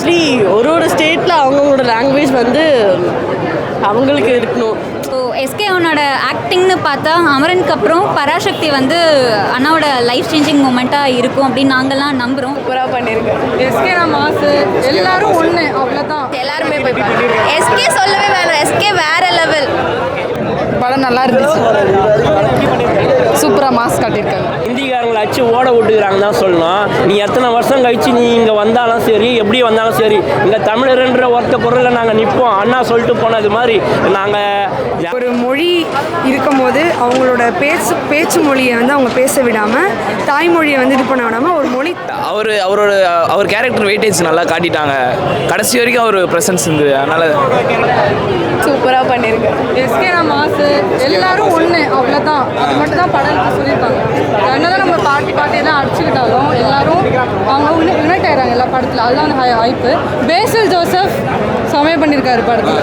Actually ஒரு ஸ்டேட்டில் அவங்களோட லாங்குவேஜ் வந்து அவங்களுக்கு இருக்கணும். ஸோ எஸ்கேவனோட ஆக்டிங்னு பார்த்தா அமரனுக்கு அப்புறம் பராசக்தி வந்து அண்ணாவோட லைஃப் சேஞ்சிங் மூமெண்ட்டாக இருக்கும் அப்படின்னு நாங்கள்லாம் நம்புகிறோம். சூப்பராக பண்ணியிருக்கேன். எஸ்கே மாசு எல்லாரும் ஒன்று அவ்வளோதான். எல்லாருமே போய் பாருங்க. எஸ்கே சொல்லவே வேணாம், எஸ்கே வேற லெவல். படம் நல்லா இருந்துச்சு. சூப்பராக மாஸ் காட்டியிருக்காங்க. ஹிந்திக்காரங்களை அச்சு ஓட விட்டுக்கிறாங்க தான் சொல்லணும். நீ எத்தனை வருஷம் கழிச்சு நீ இங்கே வந்தாலும் சரி, எப்படி வந்தாலும் சரி, இங்கே தமிழர்ன்ற ஒருத்த குரலில் நாங்கள் நிற்போம். அண்ணா சொல்லிட்டு போனது மாதிரி நாங்கள் ஒரு மொழி இருக்கும்போது அவங்களோட பேச்சு மொழியை வந்து அவங்க பேச விடாமல் தாய்மொழியை வந்து இது பண்ண விடாமல் ஒரு மொழி அவர் கேரக்டர் வெயிட்டேஜ் நல்லா காட்டிட்டாங்க. கடைசி வரைக்கும் அவர் ப்ரெசன்ஸ் இருந்தது. அதனால் சூப்பராக பண்ணியிருக்கேன். எஸ்கே மாசு எல்லாரும் ஒன்று அவ்வளோதான். அது மட்டும் தான் படம் சொல்லியிருக்காங்க. என்னதான் நம்ம பாட்டியெல்லாம் அடிச்சுக்கிட்டாலும் எல்லாரும் அவங்க யுனைட் ஆகிறாங்க எல்லா படத்தில். அதுதான் வாய்ப்பு. பேசில் ஜோசப் சமயம் பண்ணியிருக்காரு படத்தில்.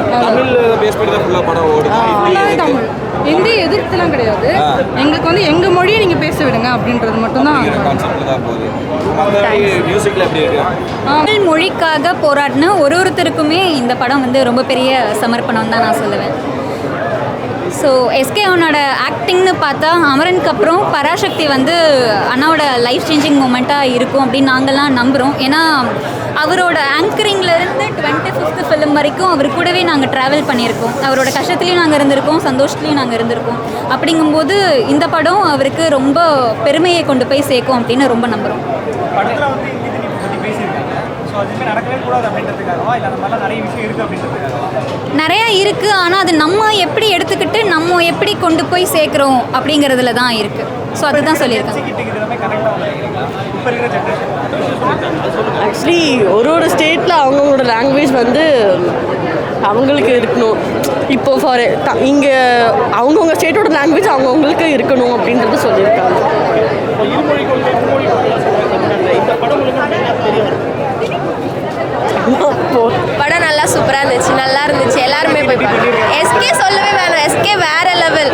தமிழ் ஹிந்தி எதிர்த்துலாம் கிடையாது. எங்களுக்கு வந்து எங்கள் மொழியை நீங்கள் பேச விடுங்க அப்படின்றது மட்டும்தான். தமிழ் மொழிக்காக போராடின ஒருத்தருக்குமே இந்த படம் வந்து ரொம்ப பெரிய சமர்ப்பணம் தான் நான் சொல்லுவேன். ஸோ எஸ்கேவனோட ஆக்டிங்னு பார்த்தா அமரனுக்கு அப்புறம் பராசக்தி வந்து அண்ணாவோட லைஃப் சேஞ்சிங் மூமெண்ட்டாக இருக்கும் அப்படின்னு நாங்கள்லாம் நம்புகிறோம். ஏன்னா அவரோட ஆங்கரிங்லேருந்து 25th ஃபிலிம் வரைக்கும் அவர் கூடவே நாங்கள் ட்ராவல் பண்ணியிருக்கோம். அவரோட கஷ்டத்துலேயும் நாங்கள் இருந்திருக்கோம், சந்தோஷத்துலேயும் நாங்கள் இருந்திருக்கோம். அப்படிங்கும்போது இந்த படம் அவருக்கு ரொம்ப பெருமையை கொண்டு போய் சேர்க்கும் அப்படின்னு ரொம்ப நம்புகிறோம். நிறையா இருக்குது. ஆனால் அது நம்ம எப்படி எடுத்துக்கிட்டு நம்ம எப்படி கொண்டு போய் சேர்க்குறோம் அப்படிங்கிறதுல தான் இருக்குது. ஸோ அதுதான் சொல்லியிருக்கேன். ஆக்சுவலி ஒரு ஸ்டேட்டில் அவங்களோட லாங்குவேஜ் வந்து அவங்களுக்கு இருக்கணும். இப்போ ஃபார் இங்கே அவங்கவுங்க ஸ்டேட்டோட லாங்குவேஜ் அவங்கவுங்களுக்கு இருக்கணும் அப்படின்றது சொல்லியிருக்காங்க. படம் நல்லா சூப்பராக இருந்துச்சு, நல்லா இருந்துச்சு. எல்லாருமே போய் பாருங்க. எஸ்கே சொல்லவே வேணாம், எஸ்கே வேற லெவல்.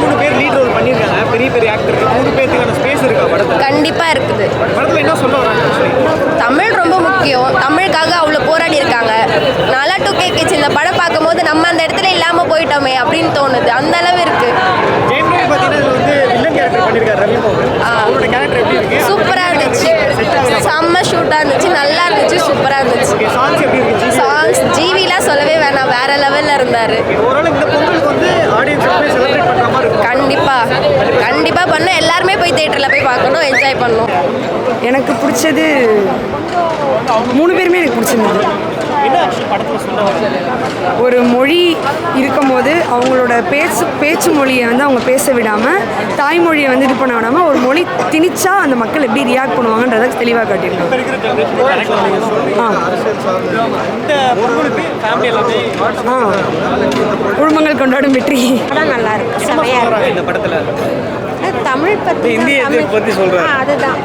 மூணு பேர் லீட் ரோல் பண்ணியிருக்காங்க. பெரிய பெரிய ஆக்டர். மூணு பேருக்கான ஸ்பேஸ் இருக்கா படத்தில்? கண்டிப்பாக இருக்குது. படத்தில் என்ன சொல்ல வராங்க? தமிழ் ரொம்ப முக்கியம். தமிழுக்காக அவ்வளோ போராடி இருக்காங்க. நல்லா 2K கிட்ஸ் இந்த படம் பார்க்கும்போது நம்ம அந்த இடத்துல இல்லாமல் போயிட்டோமே அப்படின்னு தோணுது. அந்த அளவு இருக்கு. ஜெயமோகன் பார்த்தீங்கன்னா வந்து வில்லன் கேரக்டர் பண்ணியிருக்காரு ரவி மோகன். அவரோட கேரக்டர் எப்படி இருக்கு? சூப்பராக இருந்துச்சு. செம்ம ஷூட்டாக இருந்துச்சு, நல்லா இருந்துச்சு, சூப்பராக இருந்துச்சு. சாங்ஸ் எப்படி இருந்துச்சு? சாங்ஸ் ஜிவிலாம் சொல்லவே வேணாம், வேற லெவலில் இருந்தார். ஓரளவு இந்த பொங்கலுக்கு வந்து ஆடியன்ஸ் செலிப்ரேட் பண்ணுற மாதிரி இருக்கும். கண்டிப்பாக பண்ணோம். எல்லாருமே போய் தியேட்டரில் போய் பார்க்கணும், என்ஜாய் பண்ணணும். எனக்கு பிடிச்சது 3 பேருமே எனக்கு பிடிச்சிருந்தது. ஒரு மொழி இருக்கும்போது அவங்களோட பேச்சு மொழியை வந்து அவங்க பேச விடாமல் தாய்மொழியை வந்து இது பண்ண விடாமல் ஒரு மொழி திணிச்சா அந்த மக்கள் எப்படி ரியாக்ட் பண்ணுவாங்கன்றதை தெளிவாக காட்டியிருக்காங்க. குடும்பங்கள் கொண்டாடும் வெற்றி. நல்லா இருக்கு, செமையாக இருக்கு. இந்த படத்தில் தமிழ் பற்றி சொல்கிறேன். அதுதான்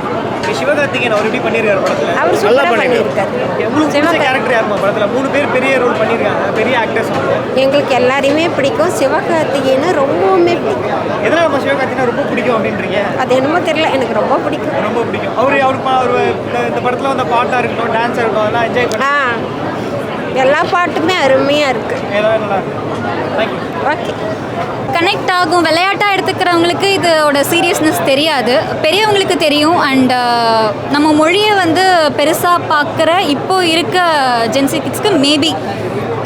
சிவகார்த்திகேயன் அவர் எப்படி பண்ணியிருக்காரு படத்தில்? அவர் சூப்பராக பண்ணியிருக்காரு. உங்களுக்கு கேரக்டர் யாருமா படத்தில்? 3 பேர் பெரிய ரோல் பண்ணியிருக்காங்க, பெரிய ஆக்டர்ஸ். எங்களுக்கு எல்லாரையுமே பிடிக்கும். சிவகார்த்திகேயனை ரொம்பவுமே பிடிக்கும். எதனால் நம்ம சிவகார்த்திகேயனை ரொம்ப பிடிக்கும் அப்படின்றீங்க? அது என்னமோ தெரியல, எனக்கு ரொம்ப பிடிக்கும். ரொம்ப பிடிக்கும். அவர் இந்த படத்தில் வந்த பாட்டாக இருக்கட்டும், டான்ஸாக இருக்கட்டும், அதெல்லாம் என்ஜாய் பண்ணி எல்லா பாட்டுமே அருமையாக இருக்குது. ஏதாவது நல்லா இருக்கு. தேங்க்யூ. ஓகே. கனெக்ட் ஆகும். விளையாட்டாக எடுத்துக்கிறவங்களுக்கு இதோட சீரியஸ்னஸ் தெரியாது, பெரியவங்களுக்கு தெரியும். அண்ட் நம்ம மொழியை வந்து பெருசாக பார்க்குற இப்போ இருக்க ஜென்சி கிட்ஸ்க்கு மேபி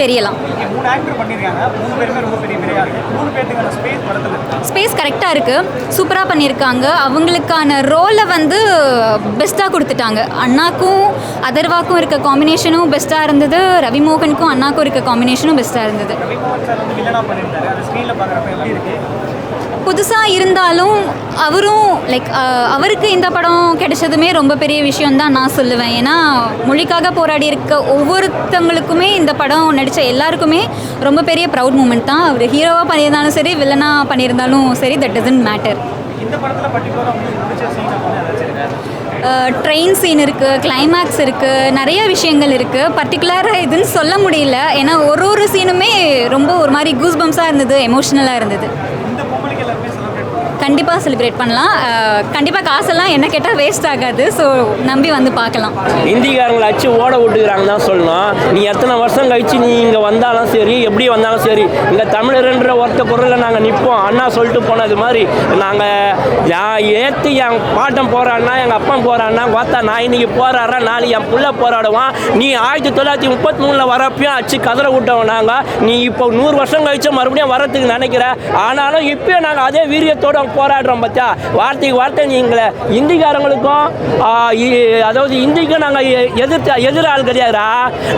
தெரியலாம். 3 ஆக்டர் பண்ணியிருக்காங்க. 3 பேருமே ரொம்ப பெரிய பெரிய ஆக்டர். 3 பேருக்கான ஸ்பேஸ் படத்தில் ஸ்பேஸ் கரெக்டாக இருக்குது, சூப்பராக பண்ணியிருக்காங்க. அவங்களுக்கான ரோலை வந்து பெஸ்ட்டாக கொடுத்துட்டாங்க. அண்ணாக்கும் அதர்வாக்கும் இருக்க காம்பினேஷனும் பெஸ்ட்டாக இருந்தது, ரவிமோகனுக்கும் அண்ணாக்கும் இருக்க காம்பினேஷனும் பெஸ்ட்டாக இருந்தது. ரவிமோகன் சார் வந்து வில்லனாக பண்ணியிருந்தாரு. அது ஸ்க்ரீனில் பார்க்குறப்ப எப்படி இருக்குது? புதுசாக இருந்தாலும் அவரும் அவருக்கு இந்த படம் கிடைச்சதுமே ரொம்ப பெரிய விஷயம் தான் நான் சொல்லுவேன். ஏன்னா மொழிக்காக போராடி இருக்க ஒவ்வொருத்தவங்களுக்குமே இந்த படம் நடித்த எல்லாருக்குமே ரொம்ப பெரிய ப்ரவுட் மூமெண்ட் தான். அவர் ஹீரோவாக பண்ணியிருந்தாலும் சரி, வில்லனாக பண்ணியிருந்தாலும் சரி, தட் டசன்ட் மேட்டர். இந்த படத்தில் பர்டிகுலராக உங்களுக்கு பிடிச்ச சீன் ட்ரெயின் சீன் இருக்குது, கிளைமேக்ஸ் இருக்குது, நிறைய விஷயங்கள் இருக்குது. பர்டிகுலராக இதுன்னு சொல்ல முடியல. ஏன்னா ஒரு சீனுமே ரொம்ப ஒரு மாதிரி கூஸ் பம்ஸாக இருந்தது, எமோஷ்னலாக இருந்தது. கண்டிப்பாக செலிப்ரேட் பண்ணலாம். கண்டிப்பாக காசெல்லாம் என்ன கேட்டால் வேஸ்ட் ஆகாது. ஸோ நம்பி வந்து பார்க்கலாம். இந்திக்காரங்களை அச்சு ஓட விட்டுக்கிறாங்க தான் சொல்லணும். நீ எத்தனை வருஷம் கழிச்சு நீ இங்கே வந்தாலும் சரி, எப்படி வந்தாலும் சரி, இங்கே தமிழர்ன்ற ஒருத்த குரலில் நாங்கள் நிற்போம். அண்ணா சொல்லிட்டு போனது மாதிரி நாங்கள் ஏற்று என் பாட்டம் போகிறான்னா, எங்கள் அப்பா போகிறான்னா, பார்த்தா நான் இன்னைக்கு போராடுறேன், நாளைக்கு என் புள்ள போராடுவான். நீ 1933 வரப்பையும் அச்சு கதற விட்டவன் நாங்கள். நீ இப்போ 100 வருஷம் கழிச்சு மறுபடியும் வரத்துக்கு நினைக்கிற. ஆனாலும் இப்போ நாங்கள் அதே வீரியத்தோடு போராடுறோம். பார்த்தியா, வார்த்தைக்கு வார்த்தை நீங்களே இந்திக்காரங்களுக்கும் அதாவது இந்திக்கும் நாங்கள் எதிராள் கிடையாதுரா.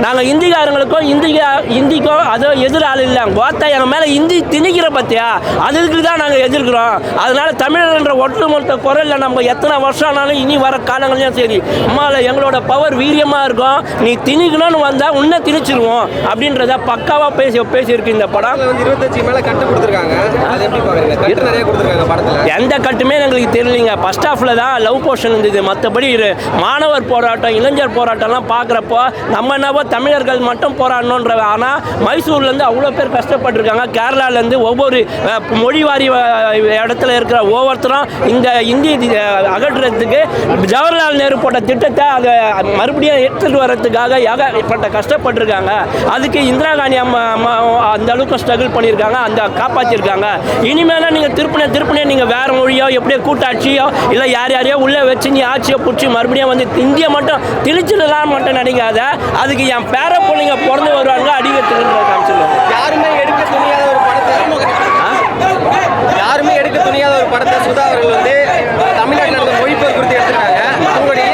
நாங்கள் இந்திக்காரங்களுக்கும் இந்திக்கும் அதோ எதிராள் இல்லை. பார்த்தா எங்கள் மேலே இந்தி திணிக்கிற பார்த்தியா, அதுக்கு தான் நாங்கள் எதிர்க்கிறோம். அதனால தமிழர்ன்ற ஒட்டுமொத்த குரலில் நம்ம எத்தனை வருஷம் ஆனாலும் இனி வர காலங்களையும் சரி, அம்மாவில் எங்களோட பவர் வீரியமாக இருக்கும். நீ திணிக்கணும்னு வந்தால் உன்னை திணிச்சிருவோம் அப்படின்றத பக்காவாக பேசியிருக்கு இந்த படம். 25 மேலே கட்டு கொடுத்துருக்காங்க. அது எப்படி பார்க்குறீங்க? கட்டு நிறைய கொடுத்துருக்காங்க படத்தில். எந்த கட்டுமே எங்களுக்கு தெரியலைங்க. ஃபர்ஸ்ட் ஹாஃபில் தான் லவ் போர்ஷன் இருந்தது. மற்றபடி மாணவர் போராட்டம், இளைஞர் போராட்டம்லாம் பார்க்குறப்போ நம்ம என்னவோ தமிழர்கள் மட்டும் போராடணுன்ற. ஆனால் மைசூர்லேருந்து அவ்வளோ பேர் கஷ்டப்பட்டுருக்காங்க. கேரளாலேருந்து ஒவ்வொரு மொழிவாரி இடத்துல இருக்கிற ஒவ்வொருத்தரும் இந்த இந்தி அகற்றுறதுக்கு ஜவஹர்லால் நேரு போட்ட திட்டத்தை அதை மறுபடியும் எடுத்துகிட்டு வர்றதுக்காக ஏகப்பட்ட கஷ்டப்பட்டுருக்காங்க. அதுக்கு இந்திரா காந்தி அம்மா அந்த அளவுக்கு ஸ்ட்ரகிள் பண்ணியிருக்காங்க, அந்த காப்பாற்றிருக்காங்க. இனிமேல் நீங்கள் திருப்பினே நீங்கள் வேறு மொழியோ எப்படியோ கூட்டாட்சியோ இல்லை யாரையோ உள்ளே வச்சு நீ ஆட்சியை பிடிச்சி மறுபடியும் வந்து இந்தியை மட்டும் திணிச்சிடலாம் மட்டும் நினைக்காத. அதுக்கு என் பேர பிள்ளைங்க பிறந்து வருவாங்க அடிக்கிறதுக்குன்ற காமிச்சிருக்காங்க. யாருமே எடுக்க துணியாத ஒரு படத்தை சுதா அவர்கள் வந்து தமிழ்நாட்டில் நடந்த மொழிப்போர் குறித்து எடுத்துருக்காங்க. அவங்களுடைய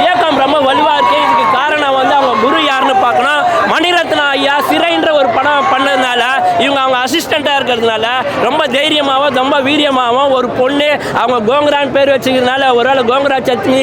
இயக்கம் ரொம்ப வலுவாக இருக்குது. இதுக்கு காரணம் வந்து அவங்க குரு யாருன்னு பார்க்கணும். மணிரத்னா ஐயா சிறைன்ற ஒரு படம் பண்ணதுனால இவங்க அவங்க அசிஸ்டண்ட்டாக இருக்கிறதுனால ரொம்ப தைரியமாகவும் ரொம்ப வீரியமாகவும் ஒரு பொண்ணு அவங்க கோங்கரான்னு பேர் வச்சுக்கிறதுனால ஒருவேளை கோங்கரா சட்னி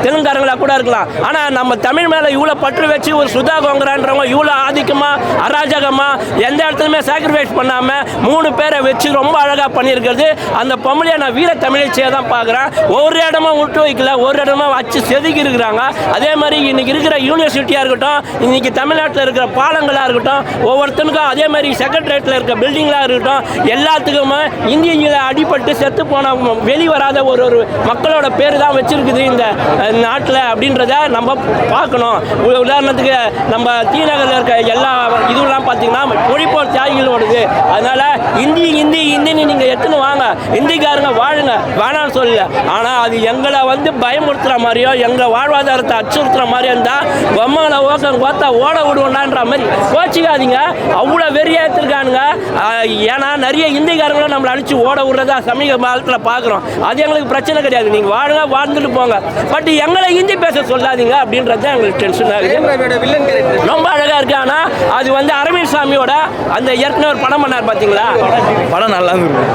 தெலுங்காரங்களாக கூட இருக்கலாம். ஆனால் நம்ம தமிழ் மேலே இவ்வளோ பற்று வச்சு ஒரு சுதா கோங்கரான்றவங்க இவ்வளோ ஆதிக்கமாக அராஜகமாக எந்த இடத்துலையுமே சாக்ரிஃபைஸ் பண்ணாமல் 3 பேரை வச்சு ரொம்ப அழகாக பண்ணியிருக்கிறது. அந்த பொம்பளையை நான் வீர தமிழச்சியாக தான் பார்க்குறேன். ஒரு இடமா விட்டு வைக்கல, ஒரு இடமா வச்சு செதுக்கி இருக்கிறாங்க. அதே மாதிரி இன்றைக்கி இருக்கிற யூனிவர்சிட்டியாக இருக்கட்டும், இன்றைக்கி தமிழ்நாட்டில் இருக்கிற பாலங்களாக இருக்கட்டும், ஒவ்வொருத்தனுக்கும் அதே மாதிரி செக்ரட்டரியேட்டில் இருக்க பில்டிங்லாம் இருக்கட்டும், எல்லாத்துக்குமே இந்தியில் அடிபட்டு செத்து போன வெளிவராத ஒரு மக்களோட பேர் தான் வச்சுருக்குது இந்த நாட்டில் அப்படின்றத நம்ம பார்க்கணும். உதாரணத்துக்கு நம்ம தீநகரில் இருக்க எல்லா இதுவெல்லாம் பார்த்தீங்கன்னா மொழிப்போர் தியாகிகளோடுது. அதனால் இந்தின்னு நீங்கள் எடுத்துன்னு வாங்க, இந்திக்காரங்க வாழுங்க, வேணான்னு சொல்லல. ஆனால் அது எங்களை வந்து பயமுறுத்துகிற மாதிரியோ எங்கள் வாழ்வாதாரத்தை அச்சுறுத்துகிற மாதிரியோ இருந்தால் பொம்மைகளை ஓத்தா ஓட விடுவோண்டான்ற மாதிரி கோச்சிக்காதீங்க. அவ்வளோ வெறியா எடுத்துருக்கானுங்க. ஏன்னா நிறைய இந்திக்காரங்களும் நம்மளை அடித்து ஓட விடுறதா சமீப காலத்தில் பார்க்குறோம். அது எங்களுக்கு பிரச்சனை கிடையாது, நீங்கள் வாழுங்க, வாழ்ந்துட்டு போங்க. பட் எங்களை ஹிந்தி பேச சொல்லாதீங்க அப்படின்றது தான் எங்களுக்கு டென்ஷன் ஆகுது. ரொம்ப அழகாக இருக்குது. ஆனால் அது வந்து அரவிந்த் சாமியோட அந்த ஏற்கனவே ஒரு படம் பண்ணார் பார்த்தீங்களா, படம் நல்லா இருக்கும்.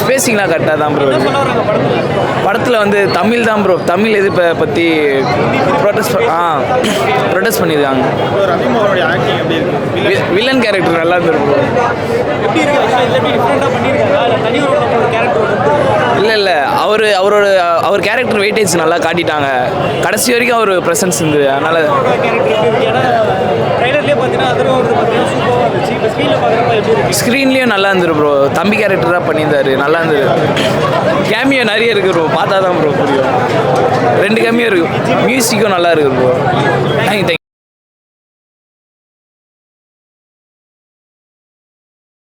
ஸ்பேசிங்லாம் கரெக்டாக தான் ப்ரோ. படத்தில் வந்து தமிழ் தான் ப்ரோ, தமிழ் எதிர்ப்பை பற்றி ப்ரொடெஸ்ட் பண்ணியிருக்காங்க. வில்லன் கேரக்டர் நல்லா இருந்திருக்கும். இல்லை அவர் கேரக்டர் வெயிட்டேஜ் நல்லா காட்டிட்டாங்க. கடைசி வரைக்கும் அவர் ப்ரெசன்ஸ் இருந்தது. அதனால் ஸ்க்ரீன்லேயும் நல்லா இருந்துரு ப்ரோ. தம்பி கேரக்டர் தான் பண்ணியிருந்தாரு, நல்லா இருந்தது. கேமியோ நிறைய இருக்குது ப்ரோ, பார்த்தா தான் ப்ரோ புரியும். 2 கேமியோ இருக்குது. மியூசிக்கும் நல்லா இருக்குது ப்ரோ. தேங்க்யூ.